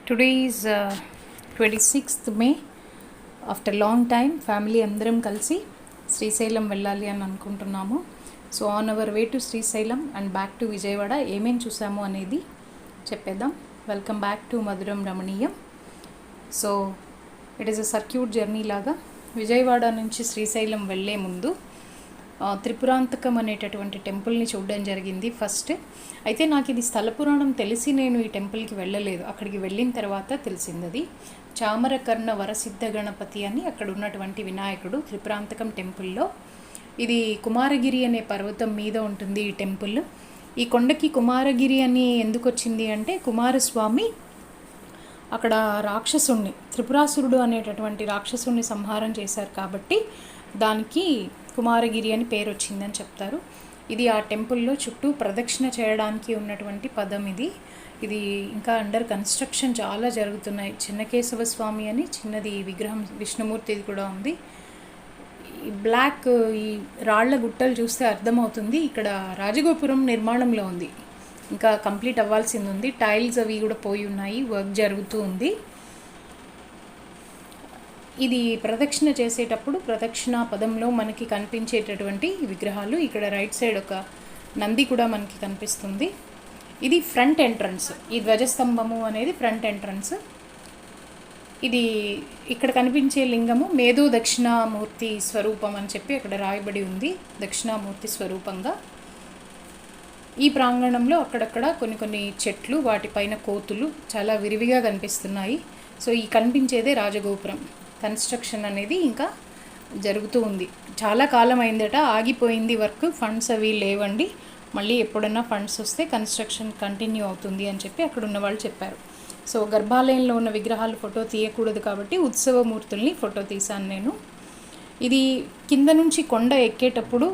Today is 26th May. After long time family అందరం కలిసి శ్రీశైలం వెళ్ళాలి అని అనుకుంటున్నాము. So on our way to Srisailam and back to Vijayawada ఏమేమి చూసాము అనేది చెప్పేద్దాం. Welcome back to Madhuram Ramaniyam. So it is a circuit journey లాగా విజయవాడ నుంచి శ్రీశైలం వెళ్ళే ముందు త్రిపురాంతకం అనేటటువంటి టెంపుల్ని చూడడం జరిగింది ఫస్ట్. అయితే నాకు ఇది స్థల పురాణం తెలిసి నేను ఈ టెంపుల్కి వెళ్ళలేదు. అక్కడికి వెళ్ళిన తర్వాత తెలిసింది అది చామరకర్ణ వరసిద్ధ గణపతి అని అక్కడ ఉన్నటువంటి వినాయకుడు త్రిపురాంతకం టెంపుల్లో. ఇది కుమారగిరి అనే పర్వతం మీద ఉంటుంది ఈ టెంపుల్. ఈ కొండకి కుమారగిరి అని ఎందుకు వచ్చింది అంటే కుమారస్వామి అక్కడ రాక్షసుణ్ణి త్రిపురాసురుడు అనేటటువంటి రాక్షసుణ్ణి సంహారం చేశారు కాబట్టి దానికి కుమారగిరి అని పేరు వచ్చిందని చెప్తారు. ఇది ఆ టెంపుల్లో చుట్టూ ప్రదక్షిణ చేయడానికి ఉన్నటువంటి పదం ఇది. ఇది ఇంకా అండర్ కన్స్ట్రక్షన్ చాలా జరుగుతున్నాయి. చిన్నకేశవ స్వామి అని చిన్నది విగ్రహం విష్ణుమూర్తిది కూడా ఉంది. ఈ బ్లాక్ ఈ రాళ్ల గుట్టలు చూస్తే అర్థమవుతుంది ఇక్కడ రాజగోపురం నిర్మాణంలో ఉంది, ఇంకా కంప్లీట్ అవ్వాల్సింది ఉంది. టైల్స్ అవి కూడా పోయి ఉన్నాయి, వర్క్ జరుగుతూ ఉంది. ఇది ప్రదక్షిణ చేసేటప్పుడు ప్రదక్షిణ పదంలో మనకి కనిపించేటటువంటి విగ్రహాలు. ఇక్కడ రైట్ సైడ్ ఒక నంది కూడా మనకి కనిపిస్తుంది. ఇది ఫ్రంట్ ఎంట్రన్స్. ఈ ధ్వజస్తంభము అనేది ఫ్రంట్ ఎంట్రన్స్. ఇది ఇక్కడ కనిపించే లింగము మేధో దక్షిణామూర్తి స్వరూపం అని చెప్పి అక్కడ రాయబడి ఉంది, దక్షిణామూర్తి స్వరూపంగా. ఈ ప్రాంగణంలో అక్కడక్కడ కొన్ని చెట్లు, వాటిపైన కోతులు చాలా విరివిగా కనిపిస్తున్నాయి. సో ఈ కనిపించేదే రాజగోపురం. కన్స్ట్రక్షన్ అనేది ఇంకా జరుగుతూ ఉంది. చాలా కాలం అయిందట, ఆగిపోయింది వర్క్, ఫండ్స్ అవి లేవండి, మళ్ళీ ఎప్పుడన్నా ఫండ్స్ వస్తే కన్స్ట్రక్షన్ కంటిన్యూ అవుతుంది అని చెప్పి అక్కడ ఉన్న వాళ్ళు చెప్పారు. సో గర్భాలయంలో ఉన్న విగ్రహాలు ఫోటో తీయకూడదు కాబట్టి ఉత్సవమూర్తుల్ని ఫోటో తీశాను నేను. ఇది కింద నుంచి కొండ ఎక్కేటప్పుడు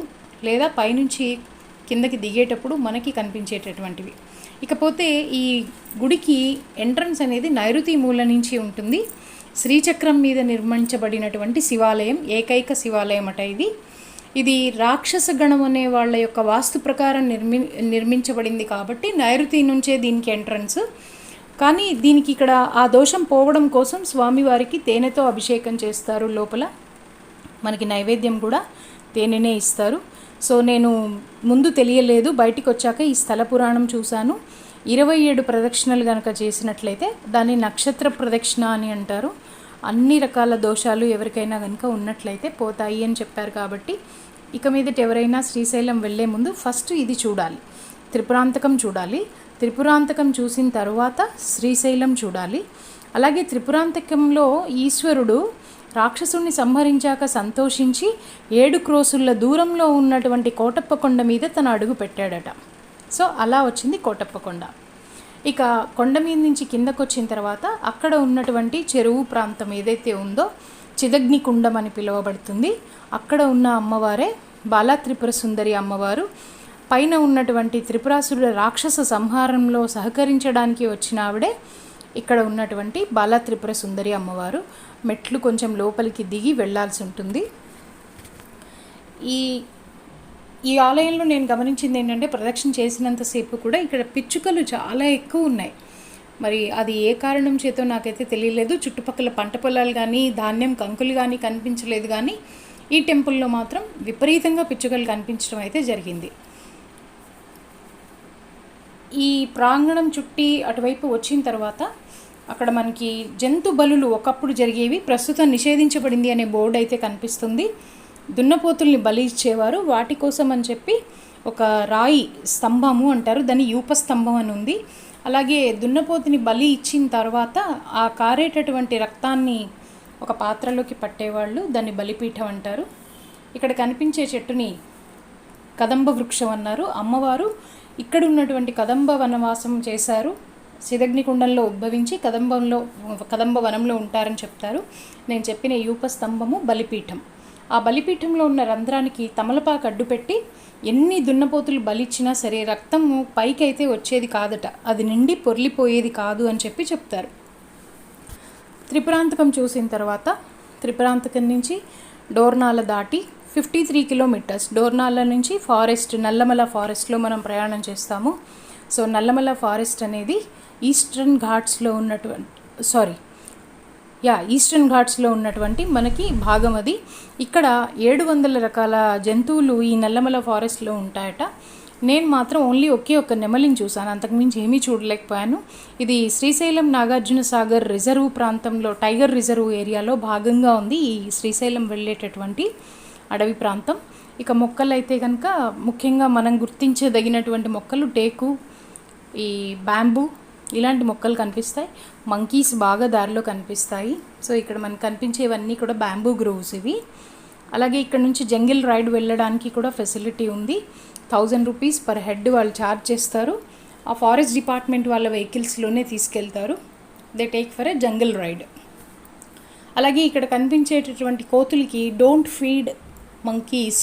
లేదా పైనుంచి కిందకి దిగేటప్పుడు మనకి కనిపించేటటువంటివి. ఇకపోతే ఈ గుడికి ఎంట్రన్స్ అనేది నైరుతి మూల నుంచి ఉంటుంది. శ్రీచక్రం మీద నిర్మించబడినటువంటి శివాలయం, ఏకైక శివాలయం అట ఇది. ఇది రాక్షస గణం అనే వాళ్ళ యొక్క వాస్తు ప్రకారం నిర్మించబడింది కాబట్టి నైరుతి నుంచే దీనికి ఎంట్రన్స్. కానీ దీనికి ఇక్కడ ఆ దోషం పోవడం కోసం స్వామివారికి తేనెతో అభిషేకం చేస్తారు. లోపల మనకి నైవేద్యం కూడా తేనెనే ఇస్తారు. సో నేను ముందు తెలియలేదు, బయటికి వచ్చాక ఈ స్థల పురాణం చూశాను. 27 ప్రదక్షిణలు కనుక చేసినట్లయితే దాన్ని నక్షత్ర ప్రదక్షిణ అని అంటారు. అన్ని రకాల దోషాలు ఎవరికైనా కనుక ఉన్నట్లయితే పోతాయి అని చెప్పారు. కాబట్టి ఇక మీదట ఎవరైనా శ్రీశైలం వెళ్ళే ముందు ఫస్ట్ ఇది చూడాలి, త్రిపురాంతకం చూడాలి. త్రిపురాంతకం చూసిన తర్వాత శ్రీశైలం చూడాలి. అలాగే త్రిపురాంతకంలో ఈశ్వరుడు రాక్షసుని సంహరించాక సంతోషించి 7 క్రోసుల దూరంలో ఉన్నటువంటి కోటప్ప కొండ మీద తన అడుగు పెట్టాడట. సో అలా వచ్చింది కోటప్ప కొండ. ఇక కొండ మీద నుంచి కిందకు వచ్చిన తర్వాత అక్కడ ఉన్నటువంటి చెరువు ప్రాంతం ఏదైతే ఉందో చిదగ్ని కుండం అని పిలువబడుతుంది. అక్కడ ఉన్న అమ్మవారే బాలా త్రిపుర సుందరి అమ్మవారు. పైన ఉన్నటువంటి త్రిపురాసురుల రాక్షస సంహారంలో సహకరించడానికి వచ్చిన ఆవిడే ఇక్కడ ఉన్నటువంటి బాలా త్రిపుర సుందరి అమ్మవారు. మెట్లు కొంచెం లోపలికి దిగి వెళ్ళాల్సి ఉంటుంది. ఈ ఆలయంలో నేను గమనించింది ఏంటంటే ప్రదక్షిణ చేసినంతసేపు కూడా ఇక్కడ పిచ్చుకలు చాలా ఎక్కువ ఉన్నాయి. మరి అది ఏ కారణం చేతో నాకైతే తెలియలేదు. చుట్టుపక్కల పంట పొలాలు కానీ ధాన్యం కంకులు కానీ కనిపించలేదు, కానీ ఈ టెంపుల్లో మాత్రం విపరీతంగా పిచ్చుకలు కనిపించడం అయితే జరిగింది. ఈ ప్రాంగణం చుట్టి అటువైపు వచ్చిన తర్వాత అక్కడ మనకి జంతు బలులు ఒకప్పుడు జరిగేవి, ప్రస్తుతం నిషేధించబడింది అనే బోర్డు అయితే కనిపిస్తుంది. దున్నపోతుల్ని బలి ఇచ్చేవారు, వాటి కోసం అని చెప్పి ఒక రాయి స్తంభము అంటారు, దాన్ని యూప స్తంభం అని ఉంది. అలాగే దున్నపోతుని బలి ఇచ్చిన తర్వాత ఆ కారేటటువంటి రక్తాన్ని ఒక పాత్రలోకి పట్టేవాళ్ళు, దాన్ని బలిపీఠం అంటారు. ఇక్కడ కనిపించే చెట్టుని కదంబ వృక్షం అన్నారు. అమ్మవారు ఇక్కడ ఉన్నటువంటి కదంబ వనవాసం చేశారు. సిదగ్నికుండంలో ఉద్భవించి కదంబ వనంలో ఉంటారని చెప్తారు. నేను చెప్పిన యూప స్తంభము బలిపీఠం. ఆ బలిపీఠంలో ఉన్న రంధ్రానికి తమలపాకు అడ్డుపెట్టి ఎన్ని దున్నపోతులు బలిచ్చినా సరే రక్తము పైకి అయితే వచ్చేది కాదట, అది నిండి పొర్లిపోయేది కాదు అని చెప్పి చెప్తారు. త్రిపురాంతకం చూసిన తర్వాత త్రిపురాంతకం నుంచి డోర్నాల దాటి 53 కిలోమీటర్స్, డోర్నాల నుంచి ఫారెస్ట్ నల్లమల ఫారెస్ట్లో మనం ప్రయాణం చేస్తాము. సో నల్లమల ఫారెస్ట్ అనేది ఈస్టర్న్ ఘాట్స్లో ఉన్నటువంటి సారీ ఈస్టర్న్ ఘాట్స్లో ఉన్నటువంటి మనకి భాగం అది. ఇక్కడ 700 రకాల జంతువులు ఈ నల్లమల ఫారెస్ట్లో ఉంటాయట. నేను మాత్రం ఓన్లీ ఒక్క నెమలిని చూశాను, అంతకుమించి ఏమీ చూడలేకపోయాను. ఇది శ్రీశైలం నాగార్జున సాగర్ రిజర్వ్ ప్రాంతంలో, టైగర్ రిజర్వ్ ఏరియాలో భాగంగా ఉంది ఈ శ్రీశైలం వెళ్ళేటటువంటి అడవి ప్రాంతం. ఇక మొక్కలు అయితే కనుక ముఖ్యంగా మనం గుర్తించదగినటువంటి మొక్కలు టేకు, ఈ బ్యాంబూ, ఇలాంటి మొక్కలు కనిపిస్తాయి. మంకీస్ బాగా దారిలో కనిపిస్తాయి. సో ఇక్కడ మనకు కనిపించేవన్నీ కూడా బ్యాంబూ గ్రోవ్స్ ఇవి. అలాగే ఇక్కడ నుంచి జంగిల్ రైడ్ వెళ్ళడానికి కూడా ఫెసిలిటీ ఉంది. 1000 రూపీస్ పర్ హెడ్ వాళ్ళు ఛార్జ్ చేస్తారు. ఆ ఫారెస్ట్ డిపార్ట్మెంట్ వాళ్ళ వెహికల్స్లోనే తీసుకెళ్తారు. They take for a jungle ride. అలాగే ఇక్కడ కనిపించేటటువంటి కోతులకి డోంట్ ఫీడ్ మంకీస్.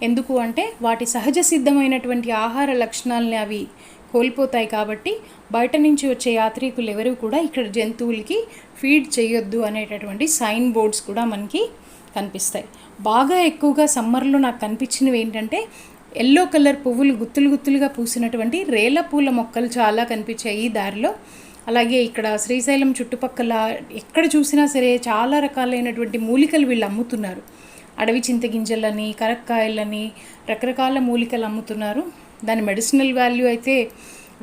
ఎందుకు అంటే వాటి సహజ సిద్ధమైనటువంటి ఆహార లక్షణాలని అవి కోల్పోతాయి కాబట్టి బయట నుంచి వచ్చే యాత్రికులు ఎవరు కూడా ఇక్కడ జంతువులకి ఫీడ్ చేయొద్దు అనేటటువంటి సైన్ బోర్డ్స్ కూడా మనకి కనిపిస్తాయి. బాగా ఎక్కువగా సమ్మర్లో నాకు కనిపించినవి ఏంటంటే ఎల్లో కలర్ పువ్వులు గుత్తులు గుత్తులుగా పూసినటువంటి రేల పూల మొక్కలు చాలా కనిపించాయి దారిలో. అలాగే ఇక్కడ శ్రీశైలం చుట్టుపక్కల ఎక్కడ చూసినా సరే చాలా రకాలైనటువంటి మూలికలు వీళ్ళు అమ్ముతున్నారు. అడవి చింతగింజలని, కరక్కాయలని, రకరకాల మూలికలు అమ్ముతున్నారు. దాని మెడిసినల్ వాల్యూ అయితే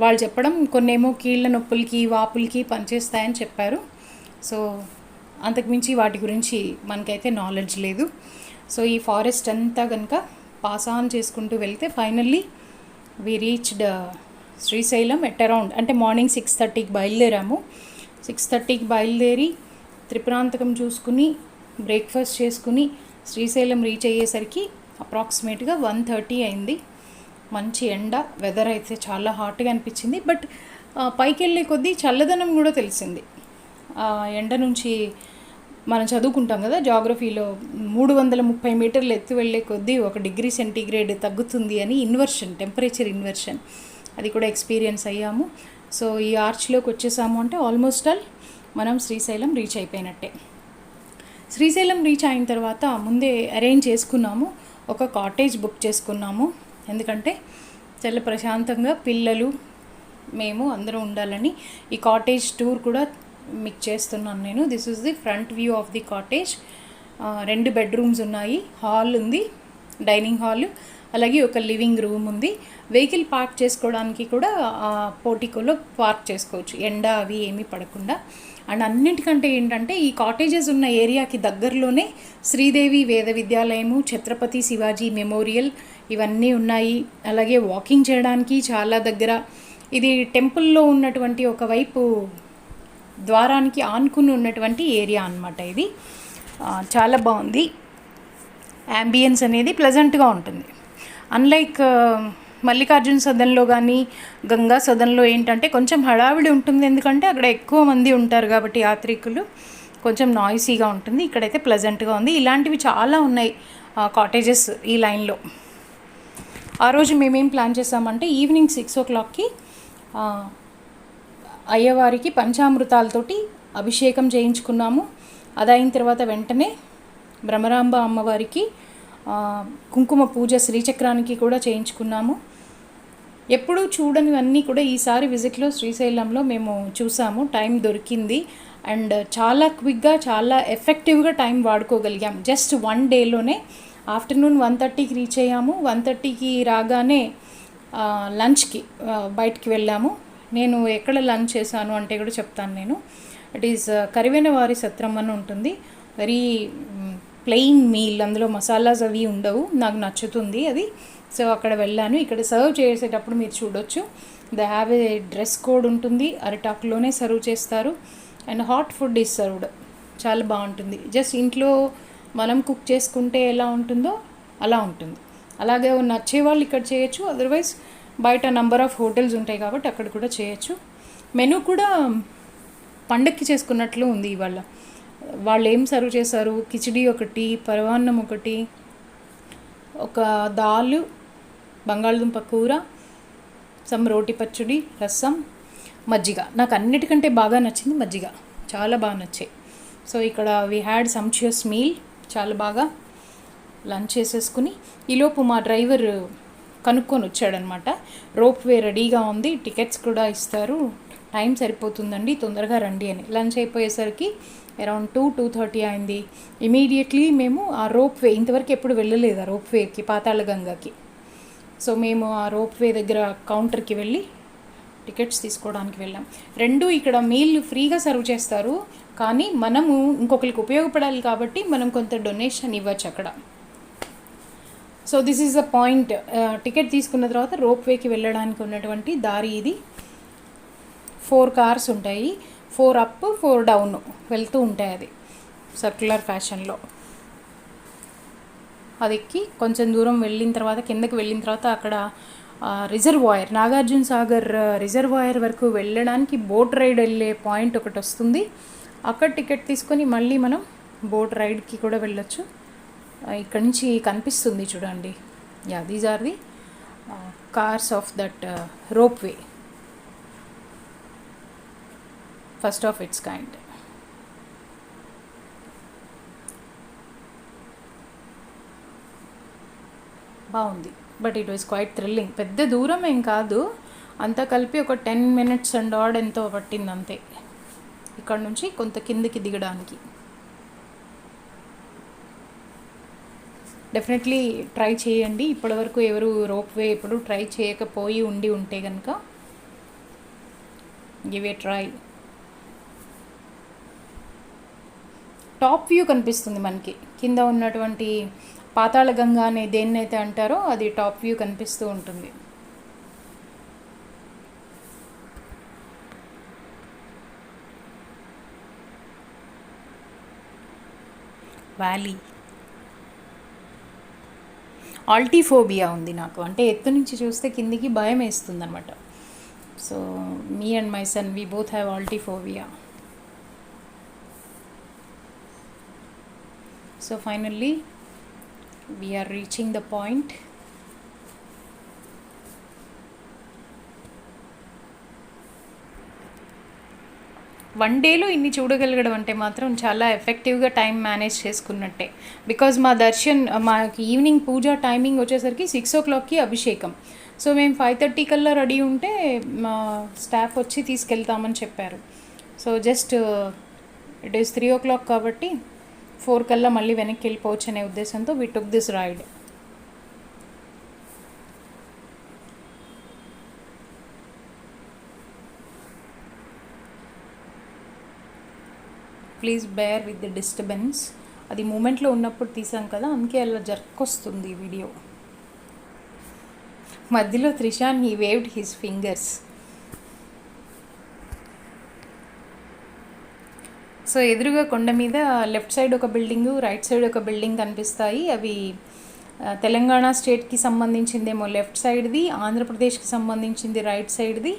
వాళ్ళు చెప్పడం కొన్నేమో కీళ్ళ నొప్పులకి, వాపులకి పనిచేస్తాయని చెప్పారు. సో అంతకుమించి వాటి గురించి మనకైతే నాలెడ్జ్ లేదు. సో ఈ ఫారెస్ట్ అంతా కనుక పాస్ ఆన్ చేసుకుంటూ వెళ్తే finally we reached Srisailam at around, అంటే మార్నింగ్ 6:30కి బయలుదేరాము. 6:30కి బయలుదేరి త్రిపురాంతకం చూసుకుని బ్రేక్ఫాస్ట్ చేసుకుని శ్రీశైలం రీచ్ అయ్యేసరికి అప్రాక్సిమేట్గా 1:30 అయింది. మంచి ఎండ, వెదర్ అయితే చాలా హాట్గా అనిపించింది. బట్ పైకి వెళ్ళే కొద్దీ చల్లదనం కూడా తెలిసింది. ఎండ నుంచి మనం చదువుకుంటాం కదా జాగ్రఫీలో, 330 మీటర్లు ఎత్తు వెళ్ళే కొద్దీ 1 డిగ్రీ సెంటీగ్రేడ్ తగ్గుతుంది అని ఇన్వర్షన్, టెంపరేచర్ ఇన్వర్షన్, అది కూడా ఎక్స్పీరియన్స్ అయ్యాము. సో ఈ ఆర్చ్లోకి వచ్చేసాము అంటే ఆల్మోస్ట్ ఆల్ మనం శ్రీశైలం రీచ్ అయిపోయినట్టే. శ్రీశైలం రీచ్ అయిన తర్వాత ముందే అరేంజ్ చేసుకున్నాము, ఒక కాటేజ్ బుక్ చేసుకున్నాము. ఎందుకంటే చాలా ప్రశాంతంగా పిల్లలు మేము అందరూ ఉండాలని. ఈ కాటేజ్ టూర్ కూడా మీకు చేస్తున్నాను నేను. This is the front view of the cottage. 2 bedrooms ఉన్నాయి, హాల్ ఉంది, డైనింగ్ హాల్, అలాగే ఒక లివింగ్ రూమ్ ఉంది. వెహికల్ పార్క్ చేసుకోవడానికి కూడా పోర్టికోలో పార్క్ చేసుకోవచ్చు, ఎండ అవి ఏమీ పడకుండా. అండ్ అన్నిటికంటే ఏంటంటే ఈ కాటేజెస్ ఉన్న ఏరియాకి దగ్గరలోనే శ్రీదేవి వేద విద్యాలయము, ఛత్రపతి శివాజీ మెమోరియల్ ఇవన్నీ ఉన్నాయి. అలాగే వాకింగ్ చేయడానికి చాలా దగ్గర. ఇది టెంపుల్లో ఉన్నటువంటి ఒకవైపు ద్వారానికి ఆనుకుని ఉన్నటువంటి ఏరియా అన్నమాట. ఇది చాలా బాగుంది. యాంబియన్స్ అనేది ప్లెజెంట్గా ఉంటుంది. అన్లైక్ మల్లికార్జున సదన్లో కానీ గంగా సదన్లో ఏంటంటే కొంచెం హడావిడి ఉంటుంది, ఎందుకంటే అక్కడ ఎక్కువ మంది ఉంటారు కాబట్టి యాత్రికులు, కొంచెం నాయిసీగా ఉంటుంది. ఇక్కడైతే ప్లెజెంట్గా ఉంది. ఇలాంటివి చాలా ఉన్నాయి కాటేజెస్ ఈ లైన్లో. ఆ రోజు మేమేం ప్లాన్ చేసామంటే ఈవినింగ్ 6 o'clockకి అయ్యవారికి పంచామృతాలతోటి అభిషేకం చేయించుకున్నాము. అదైన తర్వాత వెంటనే భ్రమరాంబ అమ్మవారికి కుంకుమ పూజ శ్రీచక్రానికి కూడా చేయించుకున్నాము. ఎప్పుడూ చూడనివన్నీ కూడా ఈసారి విజిట్లో శ్రీశైలంలో మేము చూసాము. టైం దొరికింది అండ్ చాలా క్విక్గా, చాలా ఎఫెక్టివ్గా టైం వాడుకోగలిగాం. జస్ట్ 1 డేలోనే ఆఫ్టర్నూన్ 1:30కి రీచ్ అయ్యాము. 1:30కి రాగానే లంచ్కి బయటికి వెళ్ళాము. నేను ఎక్కడ లంచ్ చేశాను అంటే కూడా చెప్తాను నేను. ఇట్ ఈస్ కరివేనవారి సత్రం అని ఉంటుంది. వెరీ ప్లెయిన్ మీల్, అందులో మసాలాస్ అవి ఉండవు, నాకు నచ్చుతుంది అది. సో అక్కడ వెళ్ళాను. ఇక్కడ సర్వ్ చేసేటప్పుడు మీరు చూడొచ్చు, they have a dress code ఉంటుంది. అరిటాకులోనే సర్వ్ చేస్తారు and hot food is served. చాలా బాగుంటుంది. జస్ట్ ఇంట్లో మనం కుక్ చేసుకుంటే ఎలా ఉంటుందో అలా ఉంటుంది. అలాగే నచ్చే వాళ్ళు ఇక్కడ చేయొచ్చు, అదర్వైజ్ బయట నంబర్ ఆఫ్ హోటల్స్ ఉంటాయి కాబట్టి అక్కడ కూడా చేయొచ్చు. మెనూ కూడా పండక్కి చేసుకున్నట్లు ఉంది ఇవాళ. వాళ్ళు ఏం సర్వ్ చేశారు, కిచిడి ఒకటి, పరవాన్నం ఒకటి, ఒక దాల్, బంగాళదుంప కూర, సమ్ రోటి పచ్చడి, రసం, మజ్జిగ. నాకు అన్నిటికంటే బాగా నచ్చింది మజ్జిగ, చాలా బాగా నచ్చాయి. సో ఇక్కడ వీ హ్యాడ్ సంచియస్ మీల్, చాలా బాగా లంచ్ చేసేసుకుని ఈలోపు మా డ్రైవర్ కనుక్కొని వచ్చాడనమాట. రోప్ వే రెడీగా ఉంది, టికెట్స్ కూడా ఇస్తారు, టైం సరిపోతుందండి, తొందరగా రండి అని. లంచ్ అయిపోయేసరికి అరౌండ్ 2-2:30 అయింది. ఇమీడియట్లీ మేము ఆ రోప్ వే, ఇంతవరకు ఎప్పుడు వెళ్ళలేదు ఆ రోప్ వేకి, పాతాళ గంగకి. సో మేము ఆ రోప్ వే దగ్గర కౌంటర్కి వెళ్ళి టికెట్స్ తీసుకోవడానికి వెళ్ళాం. రెండు ఇక్కడ మీల్ ఫ్రీగా సర్వ్ చేస్తారు, కానీ మనము ఇంకొకరికి ఉపయోగపడాలి కాబట్టి మనం కొంత డొనేషన్ ఇవ్వచ్చు అక్కడ. So this is the point. Ticket తీసుకున్న తర్వాత రోప్ వేకి వెళ్ళడానికి ఉన్నటువంటి దారి ఇది. 4 కార్స్ ఉంటాయి, 4 అప్ 4 డౌన్ వెళ్తూ ఉంటాయి, అది సర్క్యులర్ ఫ్యాషన్లో. అది ఎక్కి కొంచెం దూరం వెళ్ళిన తర్వాత, కిందకి వెళ్ళిన తర్వాత అక్కడ రిజర్వాయర్, నాగార్జున సాగర్ రిజర్వాయర్ వరకు వెళ్ళడానికి బోట్ రైడ్ వెళ్ళే పాయింట్ ఒకటి వస్తుంది. అక్కడ టికెట్ తీసుకొని మళ్ళీ మనం బోట్ రైడ్కి కూడా వెళ్ళొచ్చు. ఇక్కడ నుంచి కనిపిస్తుంది చూడండి. Ya, these are the cars of that rope way, first of its kind. బాగుంది, but it was quite thrilling. పెద్ద దూరం ఏం కాదు, అంతా కలిపి ఒక 10 minutes అండ్ ఆడ్ ఎంతో పట్టింది అంతే, ఇక్కడ నుంచి కొంత కిందికి దిగడానికి. డెఫినెట్లీ ట్రై చేయండి. ఇప్పటివరకు ఎవరు రోప్ వే ఎప్పుడు ట్రై చేయకపోయి ఉంటే కనుక give a try. Top view కనిపిస్తుంది మనకి, కింద ఉన్నటువంటి పాతాళ గంగ అనే దేన్నైతే అంటారో అది టాప్ వ్యూ కనిపిస్తూ ఉంటుంది. వ్యాలీ. ఆల్టిఫోబియా ఉంది నాకు, అంటే ఎత్తు నుంచి చూస్తే కిందికి భయం వేస్తుంది అనమాట. So me and my son, we both have altophobia. So finally we are reaching the point. One డేలో ఇన్ని చూడగలగడం అంటే మాత్రం చాలా ఎఫెక్టివ్గా టైం మేనేజ్ చేసుకున్నట్టే. బికాజ్ మాకు ఈవినింగ్ పూజ టైమింగ్ వచ్చేసరికి 6 o'clockకి అభిషేకం. సో మేము 5:30 కల్లా రెడీ ఉంటే మా స్టాఫ్ వచ్చి తీసుకెళ్తామని చెప్పారు. So just it is 3 o'clock కాబట్టి 4 కల్లా మళ్ళీ వెనక్కి వెళ్ళిపోవచ్చు అనే ఉద్దేశంతో we took this ride. Please bear with the disturbance. అది మూమెంట్లో ఉన్నప్పుడు తీసాం కదా, అందుకే అలా జర్కొస్తుంది వీడియో. మధ్యలో Trishan he waved his fingers. So ఎదురుగా కొండ మీద లెఫ్ట్ సైడ్ ఒక బిల్డింగు, రైట్ సైడ్ ఒక బిల్డింగ్ కనిపిస్తాయి. అవి తెలంగాణ స్టేట్కి సంబంధించిందేమో లెఫ్ట్ సైడ్ది, ఆంధ్రప్రదేశ్కి సంబంధించింది రైట్ సైడ్ది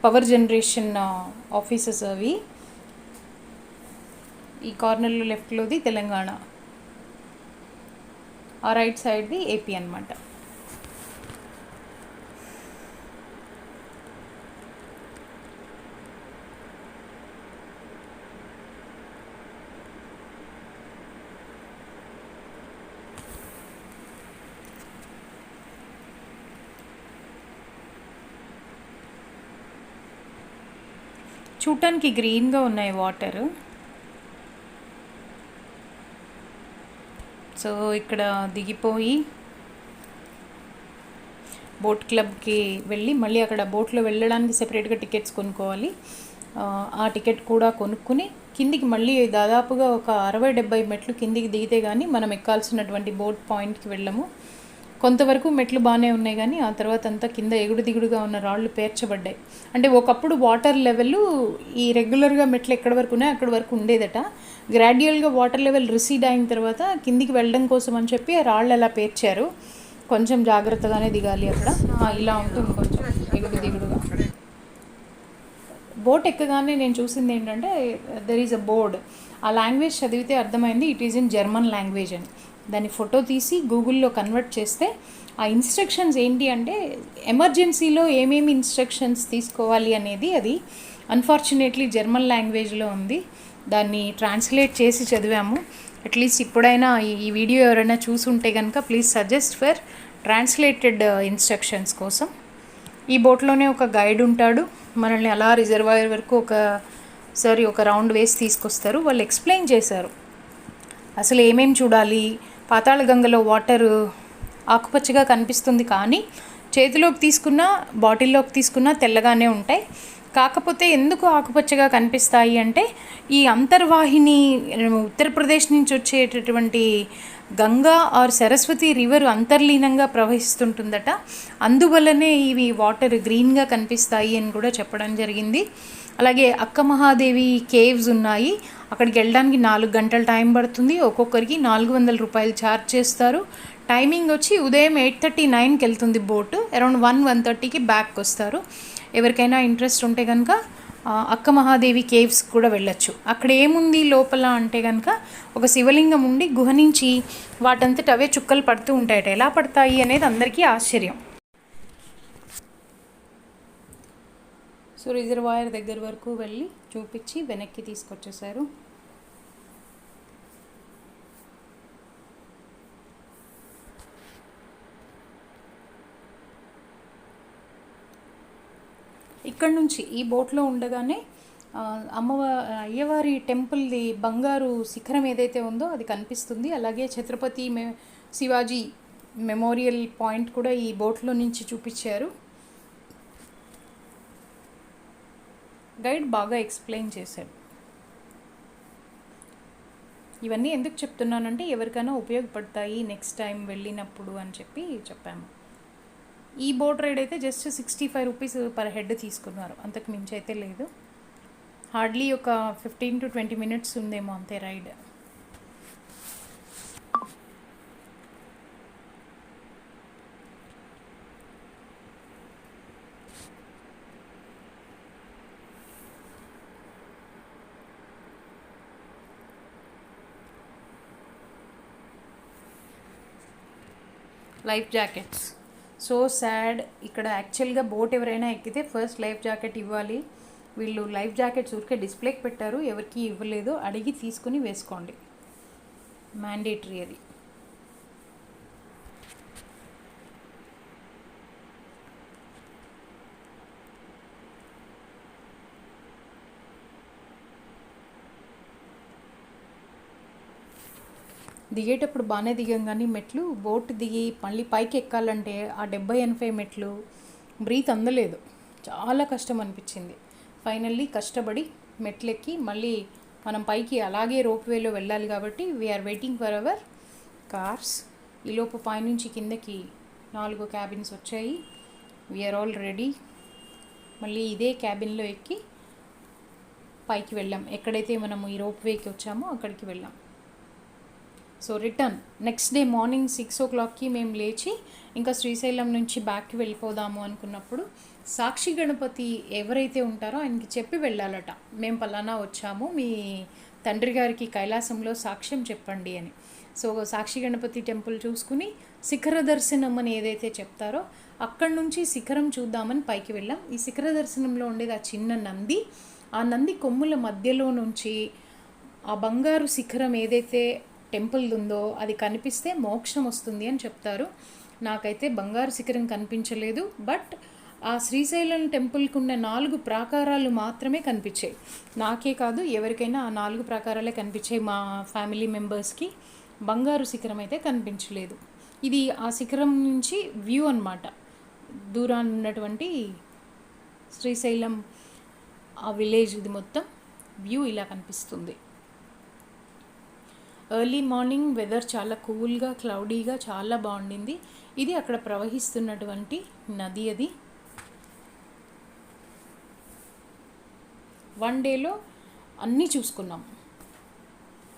పవర్ జనరేషన్ ఆఫీసెస్ అవి. ఈ కార్నర్లో లెఫ్ట్లోది తెలంగాణ, ఆ రైట్ సైడ్ది ఏపీ అన్నమాట. చూడటానికి గ్రీన్గా ఉన్నాయి వాటర్. సో ఇక్కడ దిగిపోయి బోట్ క్లబ్కి వెళ్ళి మళ్ళీ అక్కడ బోట్లో వెళ్ళడానికి సెపరేట్గా టికెట్స్ కొనుక్కోవాలి. ఆ టికెట్ కూడా కొనుక్కుని కిందికి మళ్ళీ దాదాపుగా ఒక 60-70 మెట్లు కిందికి దిగితే కానీ మనం ఎక్కాల్సినటువంటి బోట్ పాయింట్కి వెళ్ళము. కొంతవరకు మెట్లు బాగానే ఉన్నాయి, కానీ ఆ తర్వాత అంతా కింద ఎగుడు దిగుడుగా ఉన్న రాళ్ళు పేర్చబడ్డాయి. అంటే ఒకప్పుడు వాటర్ లెవెల్ ఈ రెగ్యులర్గా మెట్లు ఎక్కడి వరకు ఉన్నాయో అక్కడి వరకు ఉండేదట. గ్రాడ్యువల్గా వాటర్ లెవెల్ రిసీడ్ అయిన తర్వాత కిందికి వెళ్ళడం కోసం అని చెప్పి ఆ రాళ్ళు అలా పేర్చారు. కొంచెం జాగ్రత్తగానే దిగాలి అక్కడ. ఇలా ఉంటుంది కొంచెం ఎగుడు దిగుడుగా. బోట్ ఎక్కగానే నేను చూసింది ఏంటంటే దెర్ ఈజ్ అ బోర్డ్. ఆ లాంగ్వేజ్ చదివితే అర్థమైంది it is in German language అని. దాన్ని ఫోటో తీసి గూగుల్లో కన్వర్ట్ చేస్తే ఆ ఇన్స్ట్రక్షన్స్ ఏంటి అంటే ఎమర్జెన్సీలో ఏమేమి ఇన్స్ట్రక్షన్స్ తీసుకోవాలి అనేది అది అన్ఫార్చునేట్లీ జర్మన్ లాంగ్వేజ్లో ఉంది. దాన్ని ట్రాన్స్లేట్ చేసి చదివాము. అట్లీస్ట్ ఇప్పుడైనా ఈ వీడియో ఎవరైనా చూసుంటే కనుక please suggest for translated instructions కోసం. ఈ బోట్లోనే ఒక గైడ్ ఉంటాడు, మనల్ని అలా రిజర్వాయర్ వరకు ఒకసారి ఒక రౌండ్ వేసి తీసుకొస్తారు. వాళ్ళు ఎక్స్ప్లెయిన్ చేశారు అసలు ఏమేమి చూడాలి. పాతాళ గంగలో వాటర్ ఆకుపచ్చగా కనిపిస్తుంది, కానీ చేతిలోకి తీసుకున్నా బాటిల్లోకి తీసుకున్నా తెల్లగానే ఉంటాయి. కాకపోతే ఎందుకు ఆకుపచ్చగా కనిపిస్తాయి అంటే ఈ అంతర్వాహిని ఉత్తరప్రదేశ్ నుంచి వచ్చేటటువంటి గంగా ఆర్ సరస్వతి రివర్ అంతర్లీనంగా ప్రవహిస్తుంటుందట. అందువల్లనే ఇవి వాటర్ గ్రీన్గా కనిపిస్తాయి అని కూడా చెప్పడం జరిగింది. అలాగే అక్క మహాదేవి కేవ్స్ ఉన్నాయి, అక్కడికి వెళ్ళడానికి 4 గంటల టైం పడుతుంది. ఒక్కొక్కరికి 400 రూపాయలు ఛార్జ్ చేస్తారు. టైమింగ్ వచ్చి ఉదయం 8:39కి వెళ్తుంది బోటు, అరౌండ్ 1-1:30కి బ్యాక్ వస్తారు. ఎవరికైనా ఇంట్రెస్ట్ ఉంటే కనుక అక్క మహాదేవి కేవ్స్ కూడా వెళ్ళొచ్చు. అక్కడ ఏముంది లోపల అంటే కనుక ఒక శివలింగం ఉండి గుహ నుంచి వాటంతట అవే చుక్కలు పడుతూ ఉంటాయట. ఎలా పడతాయి అనేది అందరికీ ఆశ్చర్యం. సో రిజర్వాయర్ దగ్గర వరకు వెళ్ళి చూపించి వెనక్కి తీసుకొచ్చేసారు. ఇక్కడ నుంచి ఈ బోట్లో ఉండగానే అయ్యవారి టెంపుల్ది బంగారు శిఖరం ఏదైతే ఉందో అది కనిపిస్తుంది. అలాగే ఛత్రపతి శివాజీ మెమోరియల్ పాయింట్ కూడా ఈ బోట్లో నుంచి చూపించారు. గైడ్ బాగా ఎక్స్ప్లెయిన్ చేశాడు. ఇవన్నీ ఎందుకు చెప్తున్నానంటే ఎవరికైనా ఉపయోగపడతాయి నెక్స్ట్ టైం వెళ్ళినప్పుడు అని చెప్పి చెప్పాము. ఈ బోట్ రైడ్ అయితే జస్ట్ 65 రూపీస్ పర్ హెడ్ తీసుకున్నారు, అంతకు మించి అయితే లేదు. హార్డ్లీ ఒక 15 to 20 minutes ఉందేమో అంతే ride. Life jackets so sad. ఇక్కడ యాక్చువల్గా బోట్ ఎవరైనా ఎక్కితే ఫస్ట్ లైఫ్ జాకెట్ ఇవ్వాలి. వీళ్ళు లైఫ్ జాకెట్స్ ఊరికే డిస్ప్లేకి పెట్టారు, ఎవరికి ఇవ్వలేదు. అడిగి తీసుకుని వేసుకోండి, మ్యాండేటరీ అది. దిగేటప్పుడు బాగానే దిగాం, కానీ మెట్లు బోట్ దిగి మళ్ళీ పైకి ఎక్కాలంటే ఆ 70-80 మెట్లు బ్రీత్ అందలేదు, చాలా కష్టం అనిపించింది. ఫైనల్లీ కష్టపడి మెట్లెక్కి మళ్ళీ మనం పైకి అలాగే రోప్వేలో వెళ్ళాలి కాబట్టి we're waiting for our cars. ఈలోపు పైనుంచి కిందకి 4 క్యాబిన్స్ వచ్చాయి. We're all ready. మళ్ళీ ఇదే క్యాబిన్లో ఎక్కి పైకి వెళ్ళాం, ఎక్కడైతే మనము ఈ రోప్వేకి వచ్చామో అక్కడికి వెళ్ళాం. So return next day morning 6 o'clockకి మేము లేచి ఇంకా శ్రీశైలం నుంచి బ్యాక్కి వెళ్ళిపోదాము అనుకున్నప్పుడు సాక్షి గణపతి ఎవరైతే ఉంటారో ఆయనకి చెప్పి వెళ్ళాలట, మేము పలానా వచ్చాము, మీ తండ్రి గారికి కైలాసంలో సాక్ష్యం చెప్పండి అని. సో సాక్షి గణపతి టెంపుల్ చూసుకుని శిఖర దర్శనం అని ఏదైతే చెప్తారో అక్కడి నుంచి శిఖరం చూద్దామని పైకి వెళ్ళాం. ఈ శిఖర దర్శనంలో ఉండేది ఆ చిన్న నంది, ఆ నంది కొమ్ముల మధ్యలో నుంచి ఆ బంగారు శిఖరం ఏదైతే టెంపుల్ ఉందో అది కనిపిస్తే మోక్షం వస్తుంది అని చెప్తారు. నాకైతే బంగారు శిఖరం కనిపించలేదు, బట్ ఆ శ్రీశైలం టెంపుల్కి ఉన్న 4 ప్రాకారాలు మాత్రమే కనిపించాయి. నాకే కాదు ఎవరికైనా ఆ 4 ప్రాకారాలే కనిపించాయి. మా ఫ్యామిలీ మెంబర్స్కి బంగారు శిఖరం అయితే కనిపించలేదు. ఇది ఆ శిఖరం నుంచి వ్యూ అన్నమాట. దూరాన్ని ఉన్నటువంటి శ్రీశైలం ఆ విలేజ్ ఇది మొత్తం వ్యూ ఇలా కనిపిస్తుంది. ఎర్లీ మార్నింగ్ వెదర్ చాలా కూల్గా క్లౌడీగా చాలా బాగుండింది. ఇది అక్కడ ప్రవహిస్తున్నటువంటి నది. అది 1 డేలో అన్నీ చూసుకున్నాం.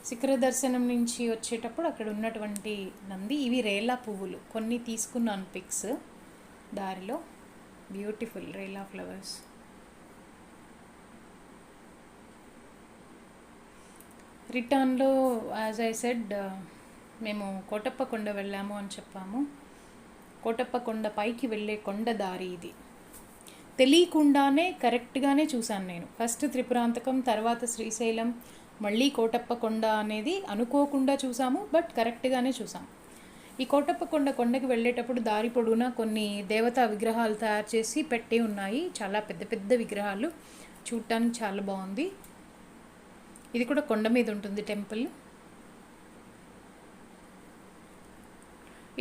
శిఖర దర్శనం నుంచి వచ్చేటప్పుడు అక్కడ ఉన్నటువంటి నంది, ఇవి రేలా పువ్వులు కొన్ని తీసుకున్నాను పిక్స్ దారిలో. Beautiful rela flowers. రిటర్న్లో యాజ్ ఐ సెడ్ మేము కోటప్ప కొండ వెళ్ళాము అని చెప్పాము. కోటప్ప కొండ పైకి వెళ్ళే కొండ దారి ఇది. తెలియకుండానే కరెక్ట్గానే చూశాను నేను. ఫస్ట్ త్రిపురాంతకం, తర్వాత శ్రీశైలం, మళ్ళీ కోటప్ప కొండ అనేది అనుకోకుండా చూసాము, బట్ కరెక్ట్గానే చూసాం. ఈ కోటప్ప కొండకి వెళ్ళేటప్పుడు దారి పొడవునా కొన్ని దేవతా విగ్రహాలు తయారు చేసి పెట్టి ఉన్నాయి. చాలా పెద్ద పెద్ద విగ్రహాలు, చూడటానికి చాలా బాగుంది. ఇది కూడా కొండ మీద ఉంటుంది టెంపుల్.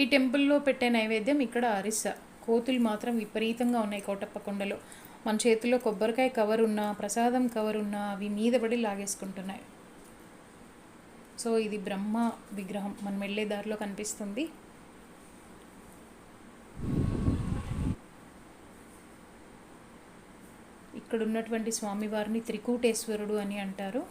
ఈ టెంపుల్లో పెట్టే నైవేద్యం ఇక్కడ అరిస. కోతులు మాత్రం విపరీతంగా ఉన్నాయి కోటప్ప కొండలో. మన చేతిలో కొబ్బరికాయ కవర్ ఉన్నా, ప్రసాదం కవర్ ఉన్నా అవి మీద పడి లాగేసుకుంటున్నాయి. సో ఇది బ్రహ్మ విగ్రహం మనం వెళ్ళే దారిలో కనిపిస్తుంది. ఇక్కడ ఉన్నటువంటి స్వామివారిని త్రికూటేశ్వరుడు అని అంటారు.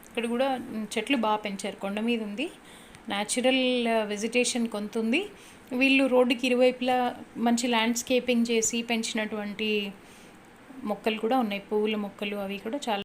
ఇక్కడ కూడా చెట్లు బాగా పెంచారు, కొండ మీద ఉంది. న్యాచురల్ వెజిటేషన్ కొంత ఉంది. వీళ్ళు రోడ్డుకి ఇరువైపులా మంచి ల్యాండ్స్కేపింగ్ చేసి పెంచినటువంటి మొక్కలు కూడా ఉన్నాయి, పువ్వుల మొక్కలు. అవి కూడా చాలా